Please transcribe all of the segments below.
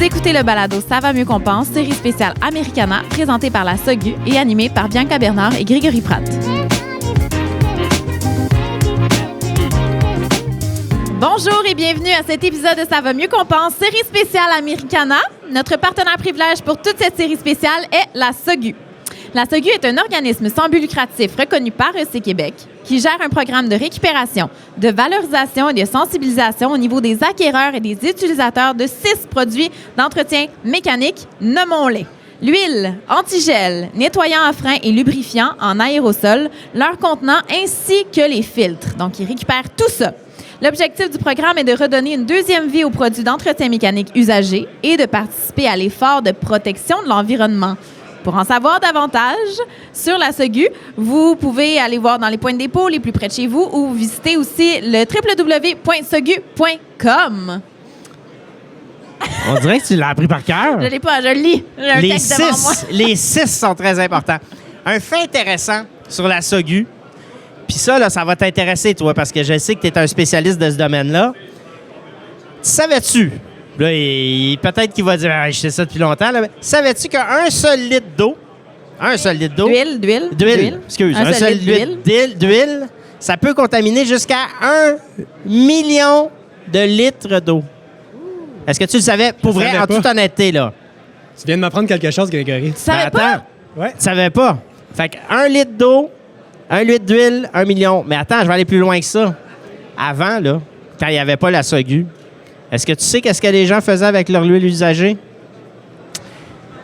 écoutez le balado Ça va mieux qu'on pense, série spéciale Americana, présentée par la SOGU et animée par Bianca Bernard et Grégory Pratt. Bonjour et bienvenue à cet épisode de Ça va mieux qu'on pense, série spéciale Americana. Notre partenaire privilège pour toute cette série spéciale est la SOGU. La SOGU est un organisme sans but lucratif reconnu par EC Québec qui gère un programme de récupération, de valorisation et de sensibilisation au niveau des acquéreurs et des utilisateurs de 6 produits d'entretien mécanique, nommons-les. L'huile, antigel, nettoyant à frein et lubrifiant en aérosol, leur contenant ainsi que les filtres. Donc, ils récupèrent tout ça. L'objectif du programme est de redonner une deuxième vie aux produits d'entretien mécanique usagés et de participer à l'effort de protection de l'environnement. Pour en savoir davantage sur la SOGU, vous pouvez aller voir dans les points de dépôt les plus près de chez vous ou visiter aussi le www.sogu.com. On dirait que tu l'as appris par cœur. Je l'ai pas, je le lis. J'ai un texte devant moi. Les 6 sont très importants. Un fait intéressant sur la SOGU, puis ça, là, ça va t'intéresser, toi, parce que je sais que tu es un spécialiste de ce domaine-là. Savais-tu, là, peut-être qu'il va dire « je sais ça depuis longtemps », là, mais savais-tu qu'un seul litre d'eau, d'huile, excuse, un seul litre d'huile, ça peut contaminer jusqu'à 1 million de litres d'eau. Est-ce que tu le savais? Pour vrai, en toute honnêteté, là. Tu viens de m'apprendre quelque chose, Grégory. Tu savais pas? Ouais. Tu savais pas? Fait que 1 litre d'eau, 1 litre d'huile, 1 million. Mais attends, je vais aller plus loin que ça. Avant, là, quand il n'y avait pas la SOGU, est-ce que tu sais qu'est-ce que les gens faisaient avec leur huile usagée?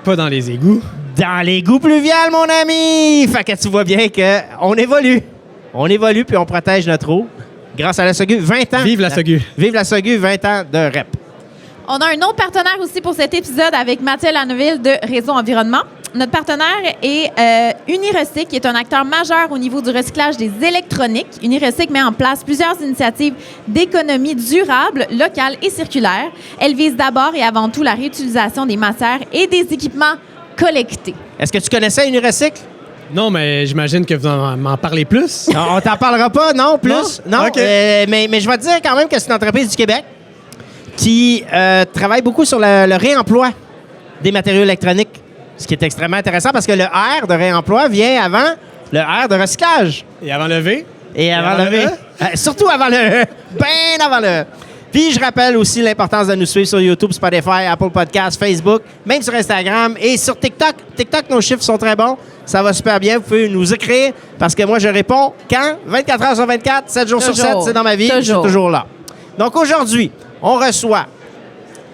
Pas dans les égouts. Dans l'égout pluvial, mon ami! Fait que tu vois bien qu'on évolue. On évolue puis on protège notre eau grâce à la SOGU. 20 ans. Vive la SOGU. Vive la SOGU, 20 ans de REP. On a un autre partenaire aussi pour cet épisode avec Mathieu Lanneville de Réseau Environnement. Notre partenaire est Unirecyc, qui est un acteur majeur au niveau du recyclage des électroniques. Unirecyc met en place plusieurs initiatives d'économie durable, locale et circulaire. Elle vise d'abord et avant tout la réutilisation des matières et des équipements collectés. Est-ce que tu connaissais Unirecyc? Non, mais j'imagine que vous m'en parlez plus. Non, on t'en parlera pas, non, plus. Non, OK. Mais je vais te dire quand même que c'est une entreprise du Québec qui travaille beaucoup sur le réemploi des matériaux électroniques, ce qui est extrêmement intéressant parce que le R de réemploi vient avant le R de recyclage. Et avant le V? Et avant le V. Surtout avant le E. Bien avant le E. Puis je rappelle aussi l'importance de nous suivre sur YouTube, Spotify, Apple Podcasts, Facebook, même sur Instagram et sur TikTok. TikTok, nos chiffres sont très bons. Ça va super bien. Vous pouvez nous écrire parce que moi, je réponds quand? 24 heures sur 24, 7 jours sur 7, c'est dans ma vie. Je suis toujours là. Donc aujourd'hui, on reçoit,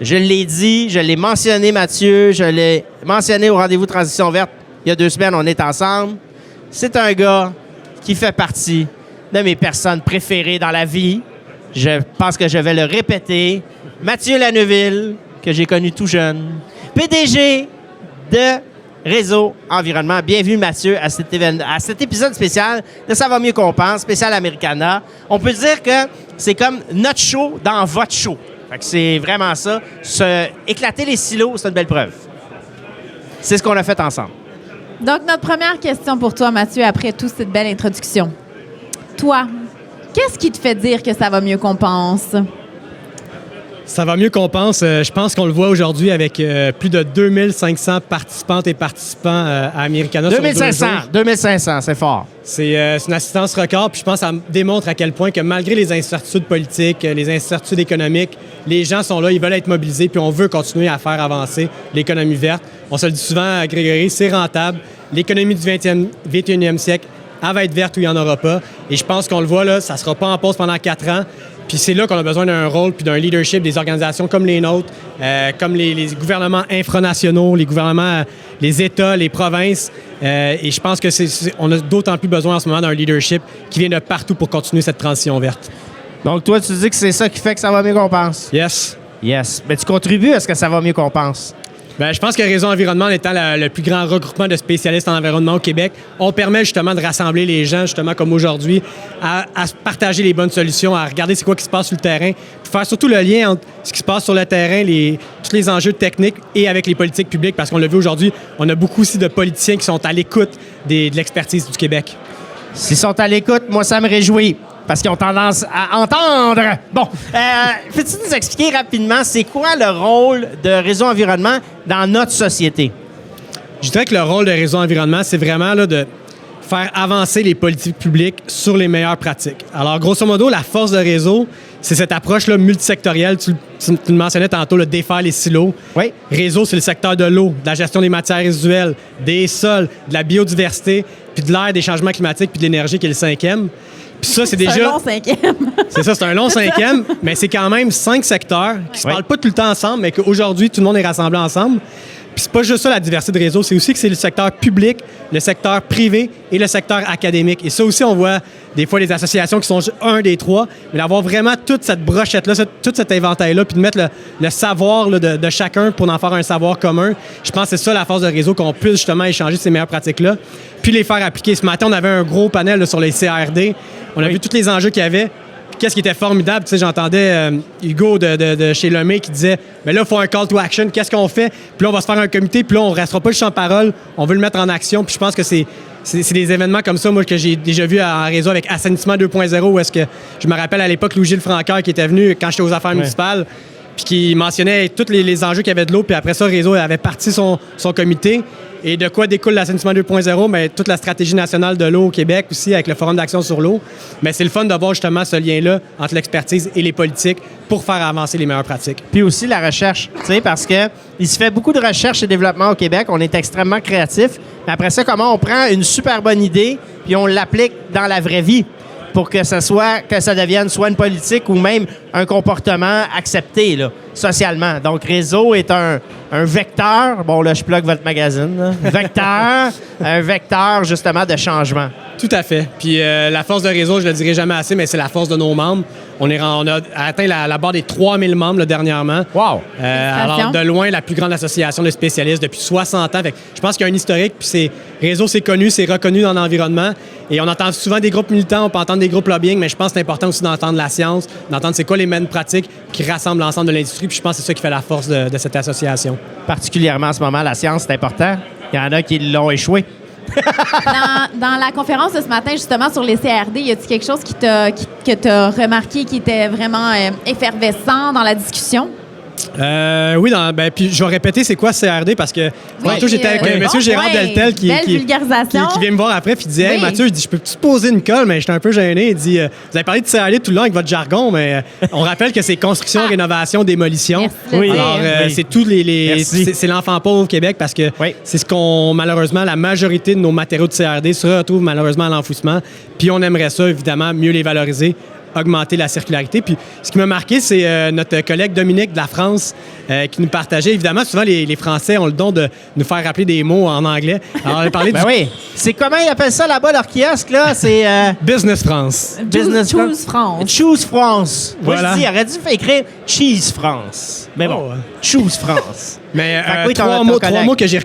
je l'ai dit, je l'ai mentionné, Mathieu, je l'ai mentionné au rendez-vous Transition verte il y a 2 semaines, on est ensemble. C'est un gars qui fait partie de mes personnes préférées dans la vie. Je pense que je vais le répéter. Mathieu Lanneville, que j'ai connu tout jeune, PDG de Réseau Environnement. Bienvenue, Mathieu, à cet épisode spécial de Ça va mieux qu'on pense, spécial Americana. On peut dire que c'est comme notre show dans votre show. Fait que c'est vraiment ça. Éclater les silos, c'est une belle preuve. C'est ce qu'on a fait ensemble. Donc, notre première question pour toi, Mathieu, après toute cette belle introduction. Toi, qu'est-ce qui te fait dire que ça va mieux qu'on pense? Ça va mieux qu'on pense. Je pense qu'on le voit aujourd'hui avec plus de 2500 participantes et participants à Americana. 2500, c'est fort. C'est une assistance record. Puis je pense que ça démontre à quel point que malgré les incertitudes politiques, les incertitudes économiques, les gens sont là, ils veulent être mobilisés, puis on veut continuer à faire avancer l'économie verte. On se le dit souvent, Grégory, c'est rentable. L'économie du 21e siècle, elle va être verte ou il n'y en aura pas. Et je pense qu'on le voit, là, ça ne sera pas en pause pendant 4 ans. Puis c'est là qu'on a besoin d'un rôle puis d'un leadership des organisations comme les nôtres, comme les gouvernements infranationaux, les gouvernements, les États, les provinces. Et je pense on a d'autant plus besoin en ce moment d'un leadership qui vient de partout pour continuer cette transition verte. Donc toi, tu dis que c'est ça qui fait que ça va mieux qu'on pense? Yes. Yes. Mais tu contribues à ce que ça va mieux qu'on pense? Bien, je pense que Réseau Environnement, en étant le plus grand regroupement de spécialistes en environnement au Québec, on permet justement de rassembler les gens, justement comme aujourd'hui, à partager les bonnes solutions, à regarder c'est quoi qui se passe sur le terrain, puis faire surtout le lien entre ce qui se passe sur le terrain, tous les enjeux techniques et avec les politiques publiques, parce qu'on l'a vu aujourd'hui, on a beaucoup aussi de politiciens qui sont à l'écoute de l'expertise du Québec. S'ils sont à l'écoute, moi, ça me réjouit. parce qu'ils ont tendance à entendre. Bon, peux-tu nous expliquer rapidement c'est quoi le rôle de Réseau Environnement dans notre société? Je dirais que le rôle de Réseau Environnement, c'est vraiment là, de faire avancer les politiques publiques sur les meilleures pratiques. Alors, grosso modo, la force de Réseau, c'est cette approche-là multisectorielle. Tu le mentionnais tantôt, le défaire les silos. Oui. Réseau, c'est le secteur de l'eau, de la gestion des matières résiduelles, des sols, de la biodiversité, puis de l'air, des changements climatiques, puis de l'énergie, qui est le 5e. Puis ça, c'est déjà... C'est un long 5e. C'est ça, c'est un long 5e, mais c'est quand même 5 secteurs qui se parlent pas tout le temps ensemble, mais qu'aujourd'hui, tout le monde est rassemblé ensemble. Puis c'est pas juste ça, la diversité de réseau, c'est aussi que c'est le secteur public, le secteur privé et le secteur académique. Et ça aussi, on voit des fois les associations qui sont un des trois, mais d'avoir vraiment toute cette brochette-là, tout cet éventail-là, puis de mettre le savoir là, de chacun pour en faire un savoir commun. Je pense que c'est ça la force de Réseau, qu'on puisse justement échanger ces meilleures pratiques-là, puis les faire appliquer. Ce matin, on avait un gros panel là, sur les CRD. On a vu tous les enjeux qu'il y avait. Qu'est-ce qui était formidable, tu sais, j'entendais Hugo de chez Lemay qui disait « Mais là, il faut un call to action, qu'est-ce qu'on fait? Puis là, on va se faire un comité, puis là, on ne restera pas le champ de parole, on veut le mettre en action. » Puis je pense que c'est des événements comme ça, moi, que j'ai déjà vu en réseau avec Assainissement 2.0, où est-ce que, je me rappelle à l'époque, Louis-Gilles Francaire qui était venu quand j'étais aux affaires municipales, puis qui mentionnait tous les enjeux qu'il y avait de l'eau, puis après ça, Réseau avait parti son comité. Et de quoi découle l'Assainissement 2.0? Bien, toute la stratégie nationale de l'eau au Québec aussi, avec le Forum d'action sur l'eau. Mais c'est le fun d'avoir justement ce lien-là entre l'expertise et les politiques pour faire avancer les meilleures pratiques. Puis aussi la recherche, tu sais, parce que il se fait beaucoup de recherche et développement au Québec. On est extrêmement créatif. Mais après ça, comment on prend une super bonne idée puis on l'applique dans la vraie vie pour que ça devienne soit une politique ou même un comportement accepté là, socialement. Donc, Réseau est un vecteur. Bon, là, je plug votre magazine. Là. Un vecteur, justement, de changement. Tout à fait. Puis la force de Réseau, je ne le dirai jamais assez, mais c'est la force de nos membres. On a atteint la barre des 3000 membres là, dernièrement. Wow! Alors, de loin, la plus grande association de spécialistes depuis 60 ans. Fait que je pense qu'il y a un historique, puis Réseau, c'est connu, c'est reconnu dans l'environnement. Et on entend souvent des groupes militants, on peut entendre des groupes lobbying, mais je pense que c'est important aussi d'entendre la science, d'entendre c'est quoi les mêmes pratiques qui rassemblent l'ensemble de l'industrie. Puis je pense que c'est ça qui fait la force de cette association. Particulièrement en ce moment, la science, c'est important. Il y en a qui l'ont échoué. Dans la conférence de ce matin, justement, sur les CRD, y a-t-il quelque chose que tu as remarqué qui était vraiment effervescent dans la discussion? Oui, puis je vais répéter c'est quoi CRD parce que tantôt j'étais avec M. Gérard Deltel qui vient me voir après puis il dit « Hey Mathieu, je peux te poser une colle, mais j'étais un peu gêné. » Il dit « Vous avez parlé de CRD tout le long avec votre jargon, mais on rappelle que c'est construction, rénovation, démolition. » Alors, c'est tous c'est l'enfant pauvre au Québec parce que c'est ce qu'on, malheureusement, la majorité de nos matériaux de CRD se retrouvent malheureusement à l'enfouissement. Puis on aimerait ça, évidemment, mieux les valoriser, augmenter la circularité. Puis ce qui m'a marqué, c'est notre collègue Dominique de la France qui nous partageait. Évidemment, souvent, les Français ont le don de nous faire rappeler des mots en anglais. Alors, on a parlé oui. C'est comment ils appellent ça là-bas, leur kiosque, là? C'est... Business France. Choose France. Choose France. Voilà. Moi, je dis, il aurait dû écrire Cheese France. Mais bon, Choose France. Mais trois mots que j'ai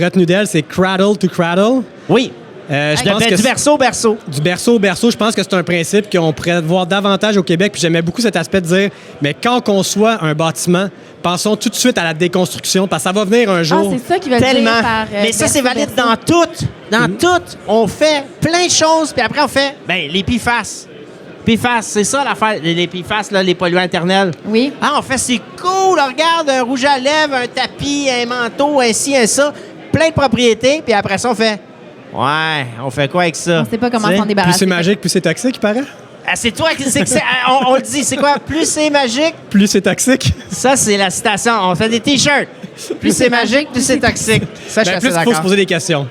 retenus d'elle, c'est cradle to cradle. Oui. Je pense que du berceau au berceau. Du berceau au berceau, je pense que c'est un principe qu'on pourrait voir davantage au Québec. Puis j'aimais beaucoup cet aspect de dire, mais quand on conçoit un bâtiment, pensons tout de suite à la déconstruction, parce que ça va venir un jour. Ah, c'est ça qui va dire par... mais ça, c'est valide dans tout. Dans tout. On fait plein de choses, puis après, on fait, les PFAS. PFAS, c'est ça l'affaire, les PFAS, là, les polluants internels. Oui. Ah, on fait, c'est cool, regarde, un rouge à lèvres, un tapis, un manteau, un ci, un ça, plein de propriétés, puis après ça, on fait... Ouais, on fait quoi avec ça? On sait pas comment s'en débarrasser. Plus c'est magique, plus c'est toxique, il paraît. Ah, c'est toi qui... on le dit, c'est quoi? Plus c'est magique... Plus c'est toxique. Ça, c'est la citation. On fait des T-shirts. Plus c'est magique, plus c'est toxique. Ça, je suis assez d'accord. Plus il faut se poser des questions.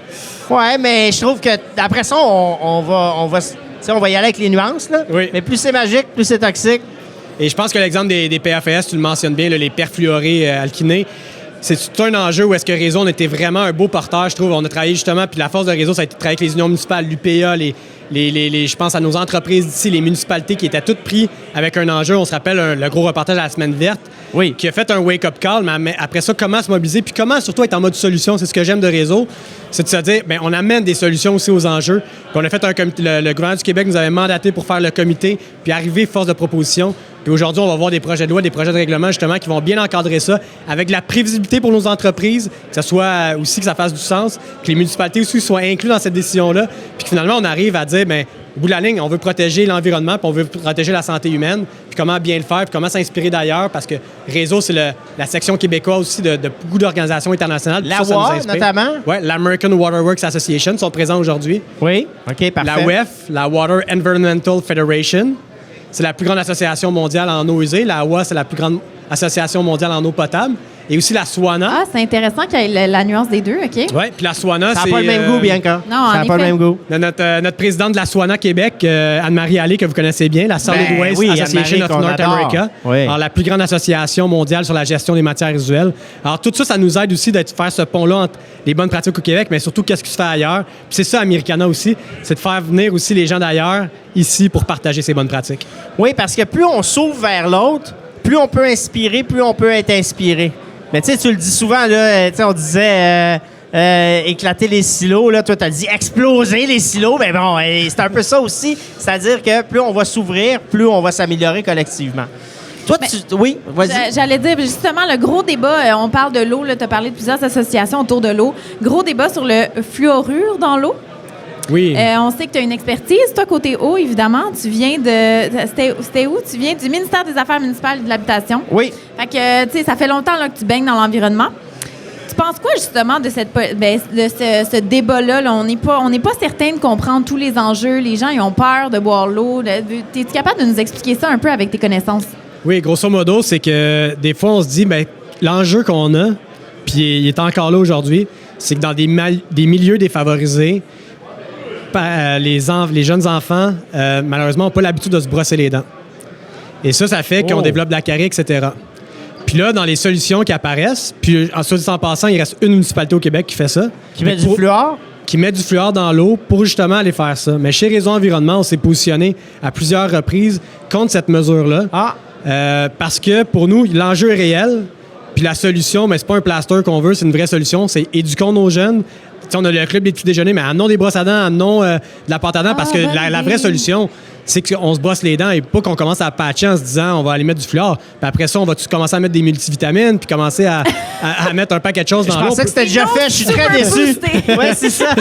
Ouais, mais je trouve que après ça, on va y aller avec les nuances, là. Oui. Mais plus c'est magique, plus c'est toxique. Et je pense que l'exemple des PFAS, tu le mentionnes bien, là, les perfluorés alkynés, c'est tout un enjeu où est-ce que Réseau, on était vraiment un beau porteur, je trouve. On a travaillé justement, puis la force de Réseau, ça a été de travailler avec les unions municipales, l'UPA, je pense à nos entreprises d'ici, les municipalités qui étaient toutes prises avec un enjeu. On se rappelle le gros reportage à la Semaine verte, qui a fait un wake-up call, mais après ça, comment se mobiliser, puis comment surtout être en mode solution. C'est ce que j'aime de Réseau, c'est de se dire, on amène des solutions aussi aux enjeux. Puis on a fait un comité, le gouvernement du Québec nous avait mandaté pour faire le comité, puis arriver force de proposition. Puis aujourd'hui, on va voir des projets de loi, des projets de règlement, justement, qui vont bien encadrer ça, avec de la prévisibilité pour nos entreprises, que ça soit aussi que ça fasse du sens, que les municipalités aussi soient incluses dans cette décision-là, puis que finalement, on arrive à dire, Au bout de la ligne, on veut protéger l'environnement, puis on veut protéger la santé humaine, puis comment bien le faire, puis comment s'inspirer d'ailleurs, parce que Réseau, c'est la section québécoise aussi de beaucoup d'organisations internationales. La WA, notamment? Oui, l'American Water Works Association sont présents aujourd'hui. Oui, OK, parfait. La WEF, la Water Environmental Federation, c'est la plus grande association mondiale en eau usée. La WA, c'est la plus grande association mondiale en eau potable. Et aussi la SWANA. Ah, c'est intéressant qu'il y ait la nuance des deux, OK? Oui, puis la SWANA, Ça c'est... n'a pas le même goût, Bianca. Non, ça n'a pas le même goût. Notre présidente de la SWANA Québec, Anne-Marie Allé, que vous connaissez bien, la Solid Waste oui, Association of North America, oui. alors, la plus grande association mondiale sur la gestion des matières résiduelles. Alors, tout ça, ça nous aide aussi de faire ce pont-là entre les bonnes pratiques au Québec, mais surtout qu'est-ce qui se fait ailleurs. Puis c'est ça, Americana aussi, c'est de faire venir aussi les gens d'ailleurs ici pour partager ces bonnes pratiques. Oui, parce que plus on s'ouvre vers l'autre, plus on peut inspirer, plus on peut être inspiré. Mais tu sais, tu le dis souvent, là, on disait éclater les silos. Là, toi, tu as dit exploser les silos. Mais bon, c'est un peu ça aussi. C'est-à-dire que plus on va s'ouvrir, plus on va s'améliorer collectivement. Toi, oui, vas-y. J'allais dire, justement, le gros débat, on parle de l'eau, tu as parlé de plusieurs associations autour de l'eau. Gros débat sur le fluorure dans l'eau. Oui. On sait que tu as une expertise. Toi, côté eau, évidemment, tu viens de... C'était où? Tu viens du ministère des Affaires municipales et de l'Habitation. Oui. Fait que, tu sais, ça fait longtemps là, que tu baignes dans l'environnement. Tu penses quoi, justement, de ce débat-là? Là? On n'est pas certain de comprendre tous les enjeux. Les gens, ils ont peur de boire l'eau. Es-tu capable de nous expliquer ça un peu avec tes connaissances? Oui, grosso modo, c'est que des fois, on se dit, bien, l'enjeu qu'on a, puis il est encore là aujourd'hui, c'est que dans des milieux défavorisés, les jeunes enfants, malheureusement, n'ont pas l'habitude de se brosser les dents. Et ça fait qu'on développe de la carie, etc. Puis là, dans les solutions qui apparaissent, puis en passant, il reste une municipalité au Québec qui fait ça. Qui met du fluor? Qui met du fluor dans l'eau pour justement aller faire ça. Mais chez Réseau Environnement, on s'est positionné à plusieurs reprises contre cette mesure-là. Parce que pour nous, l'enjeu est réel. Puis la solution, mais c'est pas un plaster qu'on veut, c'est une vraie solution. C'est éduquons nos jeunes. T'sais, on a le club des petits déjeuners, mais amenons des brosses à dents, amenons de la pâte à dents, parce que la vraie solution, c'est qu'on se brosse les dents et pas qu'on commence à patcher en se disant on va aller mettre du fluor. Puis après ça, on va commencer à mettre des multivitamines puis commencer à mettre un paquet de choses dans l'eau. Je pensais que c'était déjà fait, je suis très déçu. Oui, c'est ça.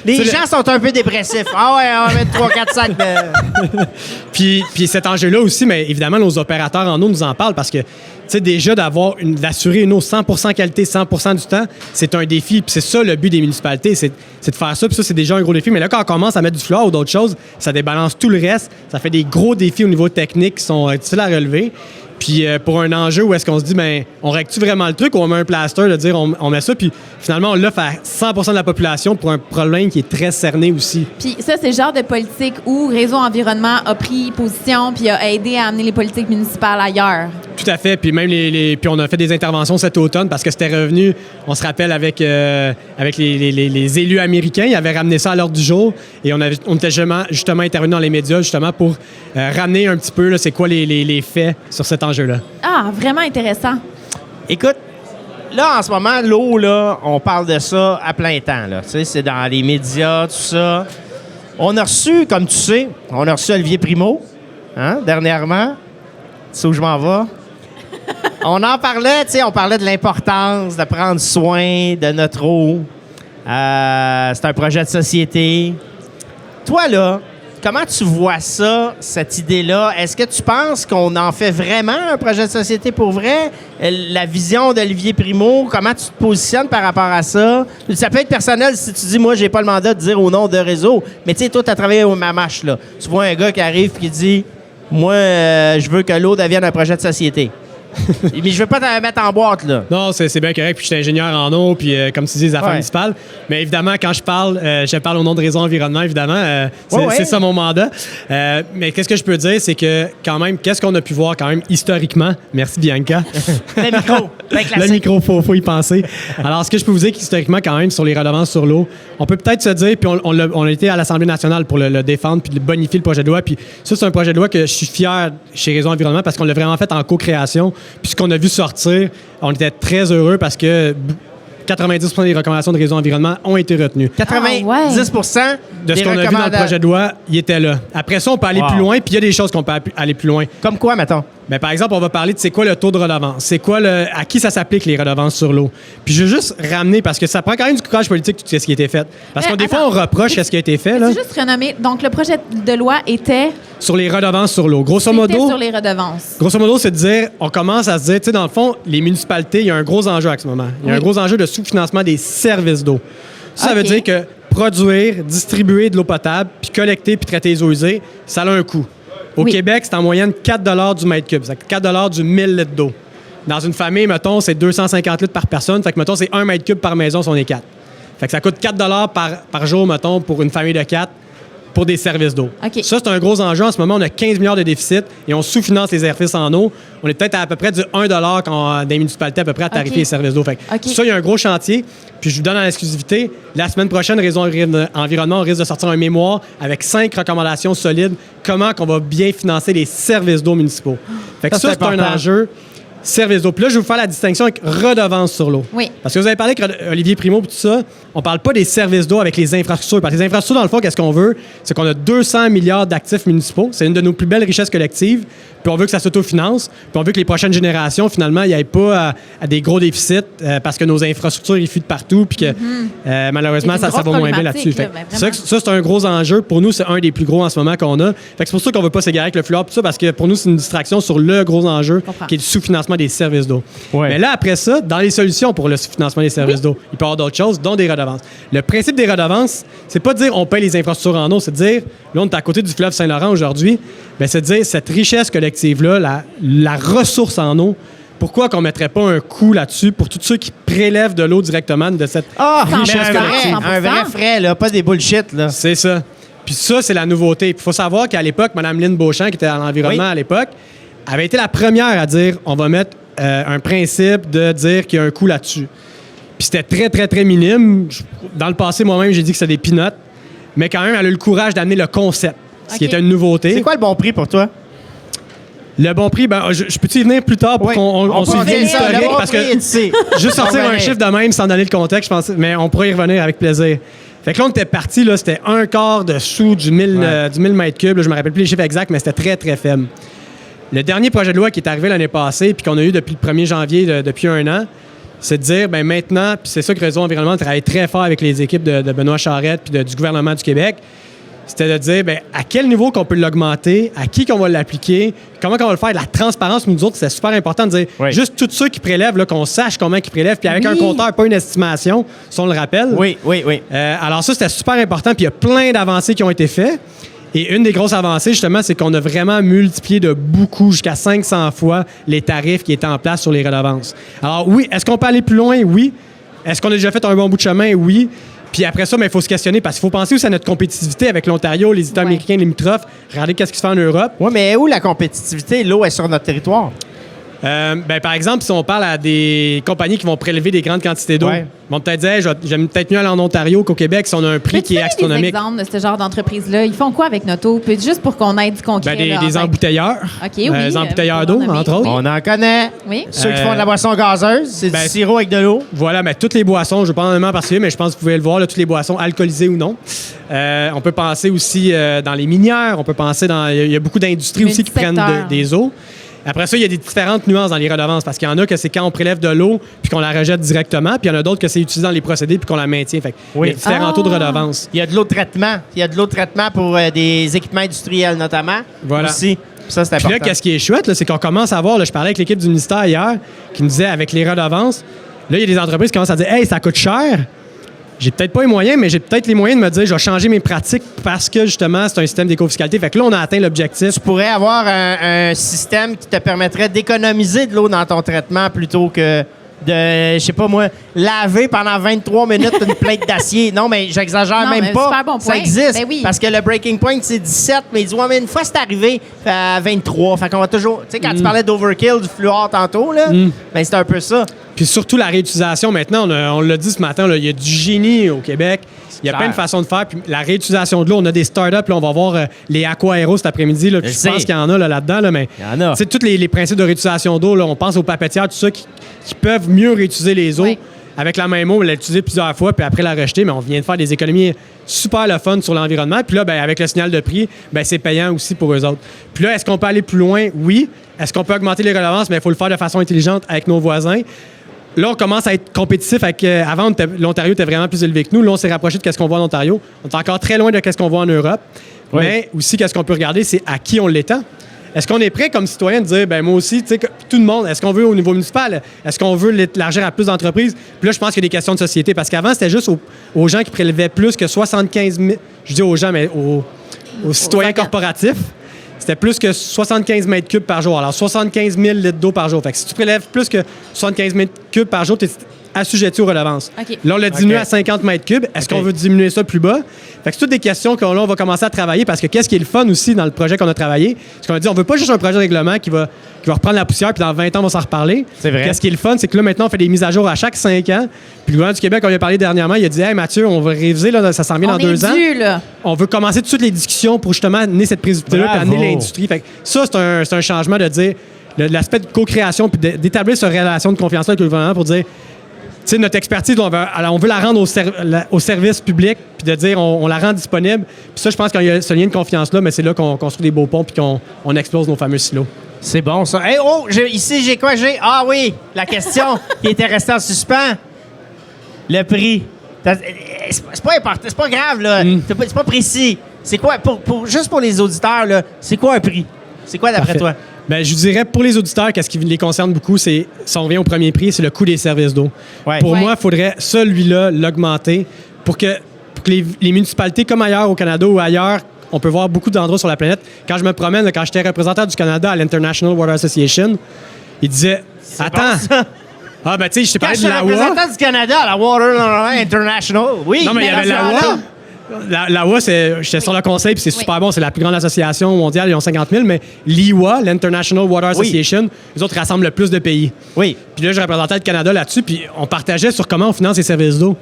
Les gens sont un peu dépressifs. Ah ouais, on va mettre 3-4 sacs de... puis cet enjeu-là aussi, mais évidemment, nos opérateurs en eau nous en parlent parce que déjà d'assurer une eau 100% qualité 100% du temps, c'est un défi. Puis c'est ça le but des municipalités, c'est de faire ça. Puis ça, c'est déjà un gros défi. Mais là, quand on commence à mettre du fluor ou d'autres choses, ça débalance tout le reste. Ça fait des gros défis au niveau technique qui sont difficiles à relever. Puis pour un enjeu où est-ce qu'on se dit, ben, on règle-tu vraiment le truc ou on met un plaster de dire on met ça, puis finalement on l'offre à 100% de la population pour un problème qui est très cerné aussi. Puis ça, c'est le genre de politique où Réseau Environnement a pris position puis a aidé à amener les politiques municipales ailleurs. Tout à fait. Puis même puis on a fait des interventions cet automne parce que c'était revenu, on se rappelle, avec les élus américains. Ils avaient ramené ça à l'ordre du jour et on était justement intervenu dans les médias justement pour ramener un petit peu là, c'est quoi les faits sur cet enjeu-là. Ah, vraiment intéressant. Écoute, là, en ce moment, l'eau, là, on parle de ça à plein temps. Là. Tu sais, c'est dans les médias, tout ça. On a reçu, comme tu sais, Olivier Primo, dernièrement. Tu sais où je m'en vais? On en parlait, tu sais, on parlait de l'importance de prendre soin de notre eau. C'est un projet de société. Toi, là, comment tu vois ça, cette idée-là? Est-ce que tu penses qu'on en fait vraiment un projet de société pour vrai? La vision d'Olivier Primo, comment tu te positionnes par rapport à ça? Ça peut être personnel si tu dis, moi, j'ai pas le mandat de dire au nom de Réseau. Mais tu sais, toi, tu as travaillé au Mamache, là. Tu vois un gars qui arrive et qui dit, moi, je veux que l'eau devienne un projet de société. Mais je veux pas te mettre en boîte, là. Non, c'est bien correct. Puis je suis ingénieur en eau, puis comme tu dis, les affaires municipales. Mais évidemment, quand je parle au nom de Réseau Environnement, évidemment. C'est ça mon mandat. Mais qu'est-ce que je peux dire, c'est que quand même, qu'est-ce qu'on a pu voir quand même historiquement? Merci, Bianca. Le micro. Le micro, faut y penser. Alors, ce que je peux vous dire qu'historiquement, quand même, sur les redevances sur l'eau, on peut peut-être se dire, puis on a été à l'Assemblée nationale pour le défendre, puis de bonifier le projet de loi. Puis ça, c'est un projet de loi que je suis fier chez Réseau Environnement parce qu'on l'a vraiment fait en co-création. Puis ce qu'on a vu sortir, on était très heureux parce que 90% des recommandations de Réseau Environnement ont été retenues. 90% de ce qu'on a vu dans le projet de loi, il était là. Après ça, on peut aller plus loin, puis il y a des choses qu'on peut aller plus loin. Comme quoi, mettons? Bien, par exemple, on va parler de c'est quoi le taux de redevance, c'est quoi à qui ça s'applique les redevances sur l'eau. Puis je veux juste ramener, parce que ça prend quand même du courage politique tout ce qui a été fait. Parce que des fois, on reproche ce qui a été fait. Là. Juste renommer. Donc, le projet de loi était... Sur les redevances sur l'eau. Grosso modo... sur les redevances. Grosso modo, c'est de dire, on commence à se dire, tu sais, dans le fond, les municipalités, il y a un gros enjeu à ce moment. Il y a un gros enjeu de sous-financement des services d'eau. Ça veut dire que produire, distribuer de l'eau potable, puis collecter, puis traiter les eaux usées, ça a un coût. Au Québec, c'est en moyenne 4 du mètre cube. C'est 4 du 1000 litres d'eau. Dans une famille, mettons, c'est 250 litres par personne. Fait que, mettons, c'est 1 mètre cube par maison si on est 4. Fait que ça coûte 4 par jour, mettons, pour une famille de 4 pour des services d'eau. Okay. Ça, c'est un gros enjeu. En ce moment, on a 15 milliards de déficit et on sous-finance les services en eau. On est peut-être à peu près du 1 quand des municipalités à peu près à tarifier les services d'eau. Fait que ça, il y a un gros chantier. Puis je vous donne en exclusivité, la semaine prochaine, Réseau Environnement, on risque de sortir un mémoire avec 5 recommandations solides comment qu'on va bien financer les services d'eau municipaux. Fait que ça c'est un enjeu. Service d'eau. Puis là, je vais vous faire la distinction avec redevance sur l'eau. Oui. Parce que vous avez parlé avec Olivier Primo et tout ça, on parle pas des services d'eau avec les infrastructures. Parce que les infrastructures, dans le fond, qu'est-ce qu'on veut? C'est qu'on a 200 milliards d'actifs municipaux. C'est une de nos plus belles richesses collectives. Puis on veut que ça s'autofinance. Puis on veut que les prochaines générations, finalement, il n'y aient pas à des gros déficits parce que nos infrastructures, ils fuient de partout. Puis que malheureusement, ça va moins bien là-dessus. Ça, c'est un gros enjeu. Pour nous, c'est un des plus gros en ce moment qu'on a. Fait que c'est pour ça qu'on ne veut pas s'égarer avec le fluor. Tout ça, parce que pour nous, c'est une distraction sur le gros enjeu qui est le sous-financement des services d'eau. Ouais. Mais là, après ça, dans les solutions pour le financement des services d'eau, il peut y avoir d'autres choses, dont des redevances. Le principe des redevances, c'est pas de dire on paye les infrastructures en eau, c'est de dire, là, on est à côté du fleuve Saint-Laurent aujourd'hui, bien, c'est de dire cette richesse collective-là, la ressource en eau, pourquoi qu'on ne mettrait pas un coût là-dessus pour tous ceux qui prélèvent de l'eau directement de cette richesse collective? Un vrai frais, là, pas des bullshit. Là. C'est ça. Puis ça, c'est la nouveauté. Il faut savoir qu'à l'époque, Mme Lynne Beauchamp, qui était à l'environnement à l'époque, avait été la première à dire on va mettre un principe de dire qu'il y a un coût là-dessus. Puis c'était très, très, très minime. Dans le passé, moi-même, j'ai dit que c'était des peanuts. Mais quand même, elle a eu le courage d'amener le concept, ce qui était une nouveauté. C'est quoi le bon prix pour toi? Le bon prix, ben, je peux-tu y venir plus tard pour qu'on suive l'historique? Parce que juste sortir un chiffre de même sans donner le contexte, je pense, mais on pourrait y revenir avec plaisir. Fait que là, on était parti, là, c'était un quart dessous du 1000 mètres cubes. Là, je me rappelle plus les chiffres exacts, mais c'était très, très faible. Le dernier projet de loi qui est arrivé l'année passée, puis qu'on a eu depuis le 1er janvier, depuis un an, c'est de dire, bien maintenant, puis c'est ça que Réseau Environnement travaille très fort avec les équipes de Benoît Charette puis du gouvernement du Québec, c'était de dire, bien, à quel niveau qu'on peut l'augmenter, à qui qu'on va l'appliquer, comment qu'on va le faire, de la transparence. Nous autres, c'est super important de dire, juste tous ceux qui prélèvent, là, qu'on sache comment ils prélèvent, puis avec un compteur, pas une estimation, si on le rappelle. Oui. Alors ça, c'était super important, puis il y a plein d'avancées qui ont été faites. Et une des grosses avancées, justement, c'est qu'on a vraiment multiplié de beaucoup, jusqu'à 500 fois, les tarifs qui étaient en place sur les redevances. Alors oui, est-ce qu'on peut aller plus loin? Oui. Est-ce qu'on a déjà fait un bon bout de chemin? Oui. Puis après ça, il faut se questionner parce qu'il faut penser aussi à notre compétitivité avec l'Ontario, les États américains, limitrophes. Regardez qu'est-ce qui se fait en Europe. Oui, mais où la compétitivité? L'eau est sur notre territoire. Par exemple, si on parle à des compagnies qui vont prélever des grandes quantités d'eau, ils vont peut-être dire j'aime peut-être mieux aller en Ontario qu'au Québec si on a un prix qui est astronomique. Des exemples de ce genre d'entreprise-là, ils font quoi avec notre eau? Juste pour qu'on ait du concret. Des embouteilleurs. Des embouteilleurs d'eau, entre autres. On en connaît. Oui. Ceux qui font de la boisson gazeuse, c'est du sirop avec de l'eau. Voilà, toutes les boissons, je ne vais pas en nommer en particulier, mais je pense que vous pouvez le voir, là, toutes les boissons alcoolisées ou non. On peut penser aussi dans les minières, on peut penser dans... Il y a beaucoup d'industries aussi qui prennent des eaux. Après ça, il y a des différentes nuances dans les redevances parce qu'il y en a que c'est quand on prélève de l'eau puis qu'on la rejette directement, puis il y en a d'autres que c'est utilisé dans les procédés puis qu'on la maintient. Fait il y a différents taux de redevances. Il y a de l'eau de traitement. Il y a de l'eau de traitement pour des équipements industriels notamment. Voilà. Aussi. Ça, c'est important. Puis là, qu'est-ce qui est chouette, là, c'est qu'on commence à voir, là, je parlais avec l'équipe du ministère hier qui me disait avec les redevances, là, il y a des entreprises qui commencent à dire « Hey, ça coûte cher! » J'ai peut-être pas les moyens, mais j'ai peut-être les moyens de me dire je vais changer mes pratiques parce que, justement, c'est un système d'éco-fiscalité. Fait que là, on a atteint l'objectif. Tu pourrais avoir un système qui te permettrait d'économiser de l'eau dans ton traitement plutôt que de, je sais pas moi, laver pendant 23 minutes une plainte d'acier. Non, mais j'exagère même pas. Super bon point. Ça existe. Ben oui. Parce que le breaking point, c'est 17, mais il dit, ouais, mais une fois c'est arrivé à 23. Fait qu'on va toujours. Tu sais, quand tu parlais d'overkill, du fluor tantôt, là, ben c'est un peu ça. Puis surtout la réutilisation, maintenant, on l'a dit ce matin, il y a du génie au Québec. Il y a plein de façons de faire. Puis la réutilisation de l'eau, on a des startups. Là, on va voir les Aquaero cet après-midi. Là, je pense qu'il y en a là-dedans. Là, mais il y en a. Tous les principes de réutilisation d'eau, là, on pense aux papetières, tout ça, qui peuvent mieux réutiliser les eaux. avec la même eau, on l'a utilisée plusieurs fois, puis après la rejeter, mais on vient de faire des économies super le fun sur l'environnement. Puis là, ben, avec le signal de prix, ben, c'est payant aussi pour eux autres. Puis là, est-ce qu'on peut aller plus loin? Oui. Est-ce qu'on peut augmenter les redevances? Mais il faut le faire de façon intelligente avec nos voisins. Là, on commence à être compétitif. Avant, l'Ontario était vraiment plus élevé que nous. Là, on s'est rapproché de ce qu'on voit en Ontario. On est encore très loin de ce qu'on voit en Europe. Oui. Mais aussi, qu'est-ce qu'on peut regarder, c'est à qui on l'étend. Est-ce qu'on est prêt comme citoyen de dire, ben moi aussi, tu sais, tout le monde, est-ce qu'on veut au niveau municipal, est-ce qu'on veut l'élargir à plus d'entreprises? Puis là, je pense qu'il y a des questions de société, parce qu'avant, c'était juste aux gens qui prélevaient plus que 75 000, je dis aux gens, mais aux citoyens corporatifs, c'était plus que 75 mètres cubes par jour. Alors, 75 000 litres d'eau par jour. Fait que si tu prélèves plus que 75 mètres cubes par jour, tu es assujetti aux redevances. Okay. Là, on l'a diminué à 50 mètres cubes. Est-ce qu'on veut diminuer ça plus bas? Fait que c'est toutes des questions qu'on là, on va commencer à travailler, parce que qu'est-ce qui est le fun aussi dans le projet qu'on a travaillé? C'est qu'on a dit, on veut pas juste un projet de règlement qui va reprendre la poussière, puis dans 20 ans, on va s'en reparler. C'est vrai. Qu'est-ce qui est le fun? C'est que là, maintenant, on fait des mises à jour à chaque 5 ans. Puis le gouvernement du Québec, on lui a parlé dernièrement, il a dit, hey Mathieu, on va réviser, là, ça s'en vient dans 2 ans. Là. On veut commencer toutes les discussions pour justement amener cette prévisibilité-là, puis amener l'industrie. Fait que ça, c'est un changement de dire l'aspect de co-création, puis d'établir cette relation de confiance-là avec le gouvernement pour dire, tu sais, notre expertise, on veut la rendre au service public, puis de dire on la rend disponible. Puis ça, je pense qu'il y a ce lien de confiance-là, mais c'est là qu'on construit des beaux ponts puis qu'on explose nos fameux silos. C'est bon, ça. Hey, ici, j'ai quoi? Ah oui, la question qui était restée en suspens. Le prix. C'est pas important, c'est pas grave, là. C'est pas précis. C'est quoi, juste pour les auditeurs, là, c'est quoi un prix? C'est quoi d'après toi? Bien, je dirais, pour les auditeurs, qu'est-ce qui les concerne beaucoup, c'est, si on revient au premier prix, c'est le coût des services d'eau. Ouais. Pour moi, il faudrait celui-là l'augmenter pour que les municipalités, comme ailleurs au Canada ou ailleurs, on peut voir beaucoup d'endroits sur la planète. Quand je me promène, là, quand j'étais représentant du Canada à l'International Water Association, ils disaient « Attends! Bon, » Ah, ben, tu sais, je t'ai parlé de la WA. Représentant du Canada à la Water International, oui. Non, mais il y avait la WA. La WA, j'étais sur le conseil, puis c'est super bon. C'est la plus grande association mondiale, ils ont 50 000, mais l'IWA, l'International Water Association, les autres rassemblent le plus de pays. Oui. Puis là, je représentais le Canada là-dessus, puis on partageait sur comment on finance les services d'eau.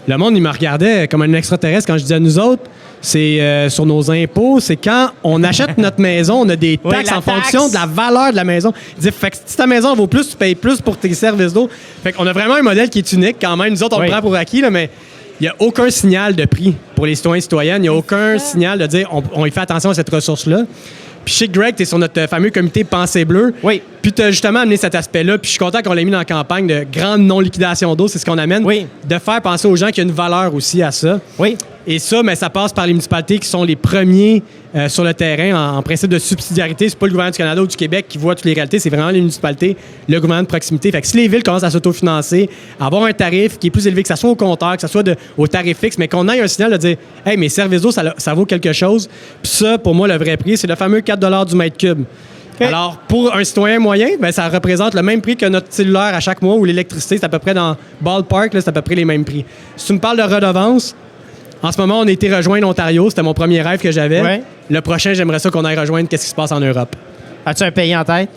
Le monde, il me regardait comme un extraterrestre quand je disais à nous autres, c'est sur nos impôts, c'est quand on achète notre maison, on a des taxes en fonction de la valeur de la maison. Il dit, fait que si ta maison vaut plus, tu payes plus pour tes services d'eau. Fait qu'on a vraiment un modèle qui est unique quand même. Nous autres, on le prend pour acquis, là, mais il n'y a aucun signal de prix pour les citoyens et citoyennes. Il n'y a aucun signal de dire on y fait attention à cette ressource-là. Puis je sais que Greg, tu es sur notre fameux comité Pensée Bleue. Oui. Puis tu as justement amené cet aspect-là. Puis je suis content qu'on l'ait mis dans la campagne de grande non-liquidation d'eau. C'est ce qu'on amène. Oui. De faire penser aux gens qu'il y a une valeur aussi à ça. Oui. Et ça, mais ça passe par les municipalités qui sont les premiers sur le terrain en principe de subsidiarité. C'est pas le gouvernement du Canada ou du Québec qui voit toutes les réalités, c'est vraiment les municipalités, le gouvernement de proximité. Fait que si les villes commencent à s'autofinancer, à avoir un tarif qui est plus élevé, que ça soit au compteur, que ça soit au tarif fixe, mais qu'on ait un signal de dire « Hey, mes services d'eau, ça vaut quelque chose. » Puis ça, pour moi, le vrai prix, c'est le fameux 4 du mètre cube. Okay. Alors, pour un citoyen moyen, ben, ça représente le même prix que notre cellulaire à chaque mois ou l'électricité. C'est à peu près dans ballpark, là, c'est à peu près les mêmes prix. Si tu me parles de redevance, en ce moment, on a été rejoindre l'Ontario. C'était mon premier rêve que j'avais. Ouais. Le prochain, j'aimerais ça qu'on aille rejoindre qu'est-ce qui se passe en Europe. As-tu un pays en tête?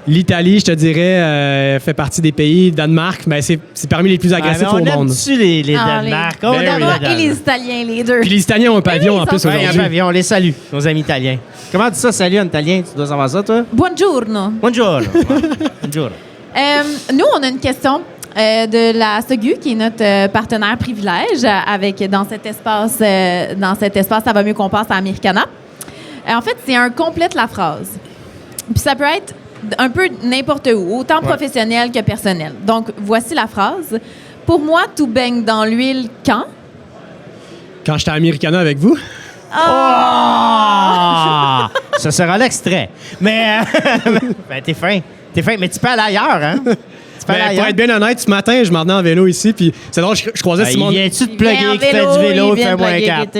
L'Italie, je te dirais, fait partie des pays. Danemark, ben, c'est parmi les plus agressifs au monde. On aime les Danemark? Les Danois et les Italiens, les deux. Puis les Italiens ont un pavillon en plus aujourd'hui. Un pavillon, on les salue, nos amis italiens. Comment dis ça, salut en italien? Tu dois savoir ça, toi? Buongiorno. Buongiorno. Buongiorno. Nous, on a une question de la SOGU, qui est notre partenaire privilège dans cet espace, ça va mieux qu'on passe à Americana. En fait, c'est un complète la phrase. Puis ça peut être un peu n'importe où, autant professionnel que personnel. Donc, voici la phrase. Pour moi, tout baigne dans l'huile quand? Quand j'étais à Americana avec vous. Oh! Ça sera l'extrait. Mais, ben, t'es fin. Mais tu peux aller ailleurs, hein? Pour être bien honnête, ce matin, je m'en venais en vélo ici, puis c'est drôle, je croisais Simon. Viens-tu te plugger qui fait du vélo, il fait moins 4?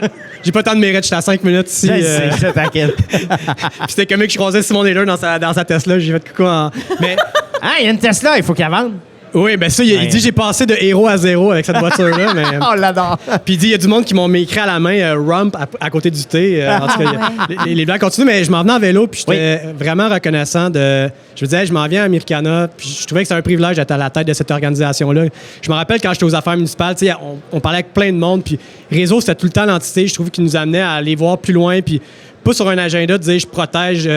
OK. J'ai pas tant de mérite, j'étais à 5 minutes ici. C'est t'inquiète. Puis c'était comique, je croisais Simon Naylor dans sa Tesla, j'ai fait coucou en... Mais... Ah, il y a une Tesla, il faut qu'elle vende. Oui, bien ça, il dit j'ai passé de héros à zéro avec cette voiture-là. Mais... On l'adore. Puis il dit il y a du monde qui m'ont écrit à la main rump à côté du thé. En tout cas, les blagues continuent, mais je m'en venais en vélo, puis j'étais vraiment reconnaissant de. Je me disais, je m'en viens à Americana, puis je trouvais que c'était un privilège d'être à la tête de cette organisation-là. Je me rappelle quand j'étais aux affaires municipales, on parlait avec plein de monde, puis Réseau, c'était tout le temps l'entité, je trouve, qui nous amenait à aller voir plus loin, puis pas sur un agenda de dire je protège.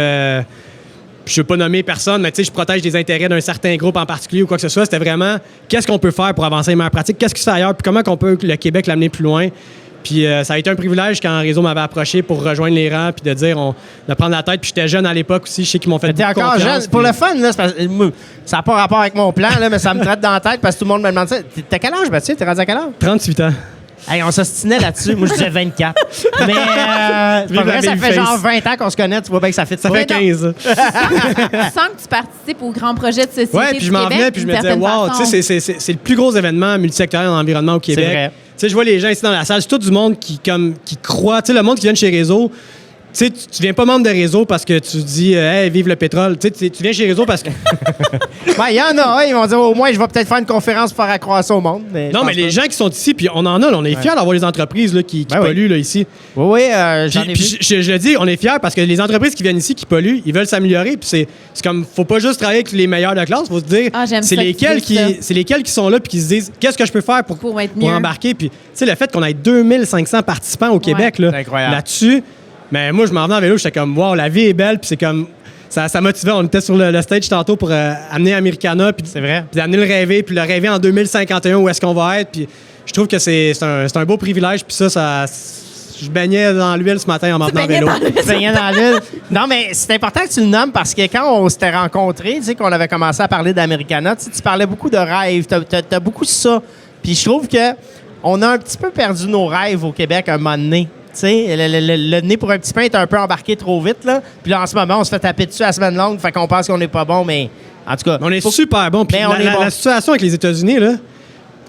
je veux pas nommer personne, mais tu sais, je protège les intérêts d'un certain groupe en particulier ou quoi que ce soit. C'était vraiment qu'est-ce qu'on peut faire pour avancer les meilleures pratiques, qu'est-ce qui se fait ailleurs, puis comment on peut le Québec l'amener plus loin. Puis ça a été un privilège quand Réseau m'avait approché pour rejoindre les rangs puis de dire, de prendre la tête. Puis j'étais jeune à l'époque aussi, je sais qu'ils m'ont fait T'es beaucoup encore confiance, jeune. Pour le fun, là, ça n'a pas rapport avec mon plan, là, mais ça me traite dans la tête parce que tout le monde me demande ça. T'as quel âge, Mathieu? T'es rendu à quel âge? 38 ans. Hey, on s'ostinait là-dessus. Moi, je disais 24. Mais c'est pas vrai, ça fait genre 20 ans qu'on se connaît. Tu vois bien que ça fait Ça fait 15. Tu sens que tu participes au grand projet de société. Ouais, puis je m'en venais, puis je me disais, wow, tu sais, c'est le plus gros événement multisectoriel en environnement au Québec. C'est vrai. Tu sais, je vois les gens ici dans la salle, c'est tout du monde qui croit, tu sais, le monde qui vient de chez Réseau. Tu sais, tu viens pas membre de Réseau parce que tu dis, hey, vive le pétrole. Tu sais, tu viens chez Réseau parce que. Il y en a, ils vont dire, au moins, je vais peut-être faire une conférence pour faire accroître ça au monde. Non, mais les gens qui sont ici, puis on en a, là, on est fiers d'avoir les entreprises là, qui polluent là, ici. Oui, j'en ai vu. Puis je le dis, on est fiers parce que les entreprises qui viennent ici, qui polluent, ils veulent s'améliorer. Puis c'est comme, faut pas juste travailler avec les meilleurs de classe, faut se dire, c'est lesquels qui sont là, puis qui se disent, qu'est-ce que je peux faire pour embarquer. Puis, tu sais, le fait qu'on ait 2500 participants au Québec là-dessus. Mais moi, je m'en venais en vélo, j'étais comme, wow, la vie est belle, puis c'est comme, ça motivait. On était sur le stage tantôt pour amener Americana, puis amener le rêver, puis le rêver en 2051, où est-ce qu'on va être. Puis je trouve que c'est un beau privilège, puis ça, je baignais dans l'huile ce matin en m'en venant en vélo. Tu baignais dans l'huile. Non, mais c'est important que tu le nommes parce que quand on s'était rencontrés, tu sais, qu'on avait commencé à parler d'Americana, tu parlais beaucoup de rêves, t'as beaucoup ça. Puis je trouve que on a un petit peu perdu nos rêves au Québec un moment donné. Tu sais, le nez pour un petit pain est un peu embarqué trop vite, là. Puis là, en ce moment, on se fait taper dessus à la semaine longue, fait qu'on pense qu'on n'est pas bon, mais en tout cas... On est super bon. Puis la situation avec les États-Unis, là,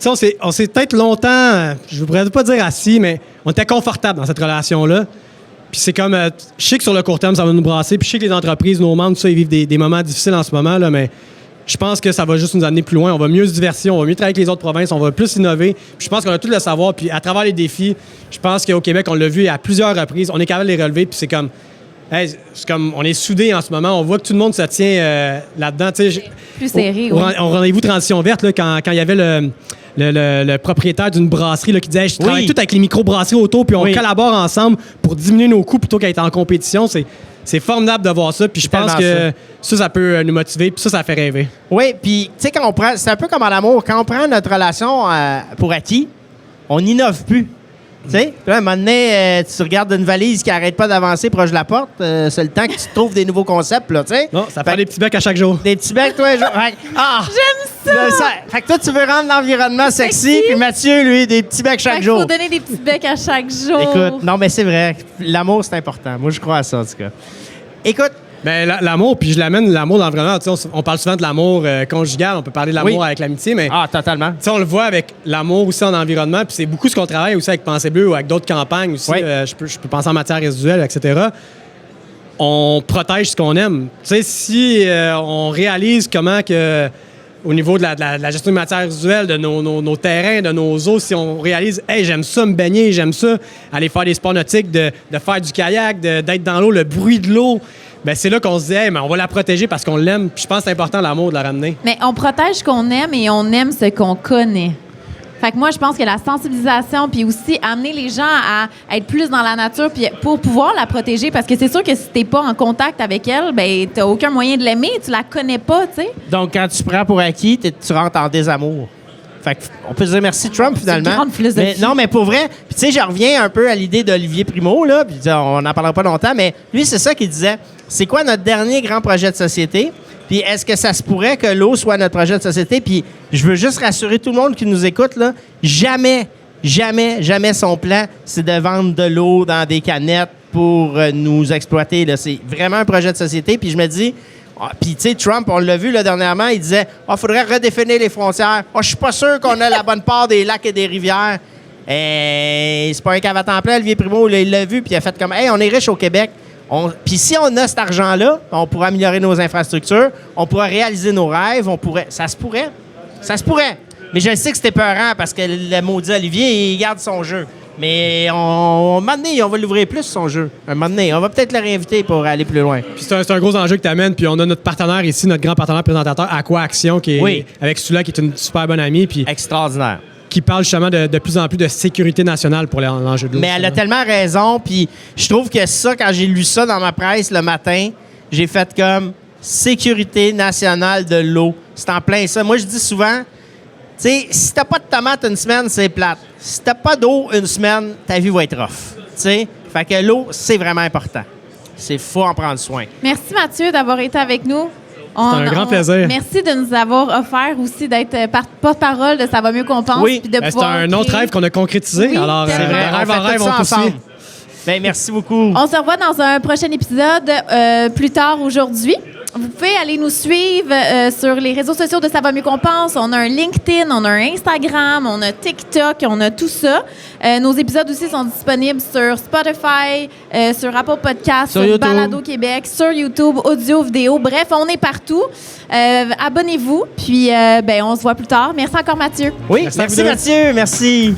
tu sais, on s'est peut-être longtemps, je ne voudrais pas dire assis, mais on était confortable dans cette relation-là. Puis c'est comme, je sais que sur le court terme, ça va nous brasser, puis je sais que les entreprises, nos membres, tout ça, ils vivent des moments difficiles en ce moment, là, mais... Je pense que ça va juste nous amener plus loin. On va mieux se diversifier, on va mieux travailler avec les autres provinces, on va plus innover. Puis je pense qu'on a tout le savoir. Puis à travers les défis, je pense qu'au Québec, on l'a vu à plusieurs reprises. On est capable de les relever. Puis c'est comme, on est soudés en ce moment. On voit que tout le monde se tient là-dedans. Plus serré, au rendez-vous Transition verte, là, quand il y avait le propriétaire d'une brasserie là, qui disait, je travaille tout avec les micro-brasseries autour, puis on collabore ensemble pour diminuer nos coûts plutôt qu'à être en compétition. C'est formidable de voir ça, puis je pense que ça peut nous motiver, puis ça fait rêver. Oui, puis tu sais, c'est un peu comme en amour, quand on prend notre relation pour acquis, on n'innove plus. Tu sais, à un moment donné, tu regardes une valise qui n'arrête pas d'avancer proche de la porte, c'est le temps que tu trouves des nouveaux concepts, là, tu sais. Non, ça prend des petits becs à chaque jour. Des petits becs, toi, J'aime ça! Fait que toi, tu veux rendre l'environnement sexy, puis Mathieu, lui, des petits becs chaque jour. Il faut donner des petits becs à chaque jour. Écoute, non, mais c'est vrai, l'amour, c'est important. Moi, je crois à ça, en tout cas. Écoute... Ben, l'amour, puis je l'amène, l'amour dans l'environnement. On parle souvent de l'amour conjugal, on peut parler de l'amour avec l'amitié, mais... Ah, totalement. On le voit avec l'amour aussi en environnement, puis c'est beaucoup ce qu'on travaille aussi avec Pensée Bleue ou avec d'autres campagnes aussi. Je peux penser en matière résiduelle, etc. On protège ce qu'on aime. Tu sais, si on réalise comment que... Au niveau de la gestion des matières résiduelles, de nos terrains, de nos eaux, si on réalise, hey, j'aime ça me baigner, j'aime ça aller faire des sports nautiques, de faire du kayak, d'être dans l'eau, le bruit de l'eau, ben c'est là qu'on se dit, hey, mais on va la protéger parce qu'on l'aime. Puis je pense que c'est important, l'amour, de la ramener. Mais on protège ce qu'on aime et on aime ce qu'on connaît. Fait que moi, je pense que la sensibilisation, puis aussi amener les gens à être plus dans la nature puis pour pouvoir la protéger, parce que c'est sûr que si t'es pas en contact avec elle, ben t'as aucun moyen de l'aimer, tu la connais pas, tu sais. Donc, quand tu prends pour acquis, tu rentres en désamour. Fait qu'on peut se dire merci Trump, finalement. C'est une grande philosophie. Non, mais pour vrai, puis tu sais, je reviens un peu à l'idée d'Olivier Primo, là, puis on n'en parlera pas longtemps, mais lui, c'est ça qu'il disait. C'est quoi notre dernier grand projet de société? Puis est-ce que ça se pourrait que l'eau soit notre projet de société? Puis je veux juste rassurer tout le monde qui nous écoute, là, jamais son plan, c'est de vendre de l'eau dans des canettes pour nous exploiter. Là. C'est vraiment un projet de société. Puis je me dis... Puis, tu sais, Trump, on l'a vu là, dernièrement, il disait « faudrait redéfinir les frontières. Je suis pas sûr qu'on a la bonne part des lacs et des rivières. » C'est pas un cave à temps plein, Olivier Primo, là, il l'a vu, puis il a fait comme « Hey, on est riche au Québec. » Puis si on a cet argent-là, on pourra améliorer nos infrastructures, on pourra réaliser nos rêves, ça se pourrait. Ça se pourrait. Mais je sais que c'était peurant parce que le maudit Olivier, il garde son jeu. Mais un moment donné, on va l'ouvrir plus, son jeu. Un moment donné, on va peut-être le réinviter pour aller plus loin. Puis c'est un gros enjeu que tu amènes. Puis on a notre partenaire ici, notre grand partenaire présentateur, Aqua Action, qui est avec Sula, qui est une super bonne amie. Puis extraordinaire. Qui parle justement de plus en plus de sécurité nationale pour l'enjeu de l'eau. Mais elle a tellement raison. Puis je trouve que ça, quand j'ai lu ça dans ma presse le matin, j'ai fait comme... sécurité nationale de l'eau. C'est en plein ça. Moi, je dis souvent, tu sais, si t'as pas de tomates une semaine, c'est plate. Si t'as pas d'eau une semaine, ta vie va être rough. Tu sais, fait que l'eau, c'est vraiment important. Faut en prendre soin. Merci, Mathieu, d'avoir été avec nous. C'est un grand plaisir. Merci de nous avoir offert aussi d'être porte-parole de Ça va mieux qu'on pense. Oui. Puis de C'est un autre rêve qu'on a concrétisé. Oui, Alors, c'est vrai. de rêve On en fait rêve, tout on ça poursuit. ensemble. Ben, merci beaucoup. On se revoit dans un prochain épisode plus tard aujourd'hui. Vous pouvez aller nous suivre sur les réseaux sociaux de Ça va mieux qu'on pense. On a un LinkedIn, on a un Instagram, on a TikTok, on a tout ça. Nos épisodes aussi sont disponibles sur Spotify, sur Apple Podcasts, sur YouTube. Balado Québec, sur YouTube, audio, vidéo. Bref, on est partout. Abonnez-vous, puis on se voit plus tard. Merci encore, Mathieu. Oui, Merci à vous merci deux. Mathieu. Merci.